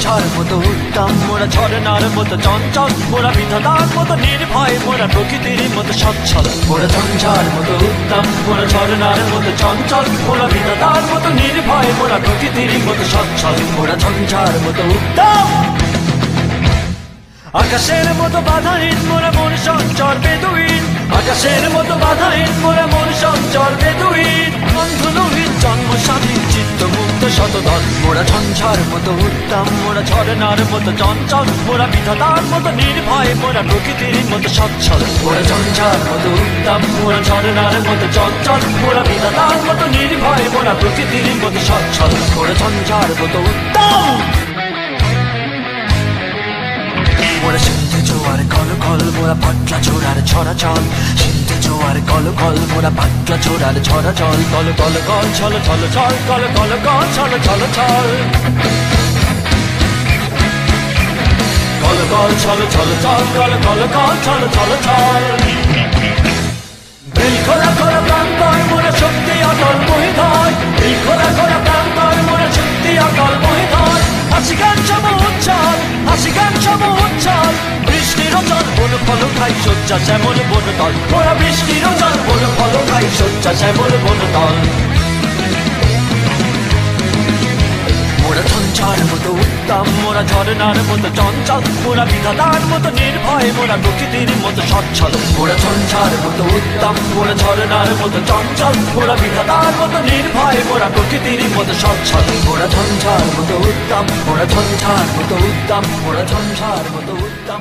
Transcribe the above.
ঝঞ্ঝার মতো উত্তম, মোরা ঝরনার মতো চঞ্চল, মোরা বিধাতার মতো নির্ভয়, মোরা প্রকৃতির মতো সচ্ছল। মোরা ঝঞ্ঝার মতো উত্তম, মোরা ঝরনার মতো চঞ্চল, মোরা বিধাতার মতো নির্ভয়, মোরা প্রকৃতির মতো সচ্ছল। মোরা ঝঞ্ঝার মতো উত্তম, আকাশের মতো বাধাহীন, মোরা মন সঞ্চর বেদুইন। আকাশের মতো বাধাহীন, মোরা মন সঞ্চর বেদুইন। বন্ধুলোহিত জন্ম স্বাধীন, চিত্ত মুক্ত শতদল। মোরা ঝঞ্ঝার মতো উত্তম, মোরা ঝরনার মতো চঞ্চল, মোরা বিধাতার মতো নির্ভয়, মোরা প্রকৃতির মতো সচ্ছল। মোরা ঝঞ্ঝার মতো উত্তম, মোরা ঝরনার মতো চঞ্চল, মোরা বিধাতার মতো নির্ভয়, মোরা প্রকৃতির মতো সচ্ছল। মোরা ঝঞ্ঝার মতো উত্তম, মোরা সিন্ধু জোয়ার কল কল, মোরা পাটলা চোরার ছড়া চল। সিন্ধু জোয়ার কল কল, মোরা পাটলা চোরার ছড়া চল। কল কল কল ছল ছল ছল, কল কল কল ছল ছল ছল। কল কল ছল ছল ছল, কল কল কল ছল ছল ছল। দিল খোলা খোলা প্রান্তর, মোরা শক্তি অটল মহিধর। দিল খোলা খোলা প্রান্তর, মোরা শক্তি অটল মহিধর। হাসি গান সব উচ্ছল, হাসি গান সব উচ্ছল। বৃষ্টির জল বন ফল খাই, শয্যা শ্যামল বন তল। মোরা বৃষ্টির জল বন ফল খাই, শয্যা শ্যামল বন তল। মোরা ঝঞ্ঝার মতো উত্তম, মোরা ঝরনার মতো চঞ্চল, মোরা বিধাতার মতো নির্ভয়, মোরা প্রকৃতির মতো সচ্ছল। মোরা ঝঞ্ঝার মতো উত্তম, মোরা ঝরনার মতো চঞ্চল, মোরা বিধাতার মতো নির্ভয়, মোরা প্রকৃতির মতো সচ্ছল। মোরা ঝঞ্ঝার মতো উত্তম, মোরা ঝঞ্ঝার মতো উত্তম, মোরা ঝঞ্ঝার মতো উত্তম।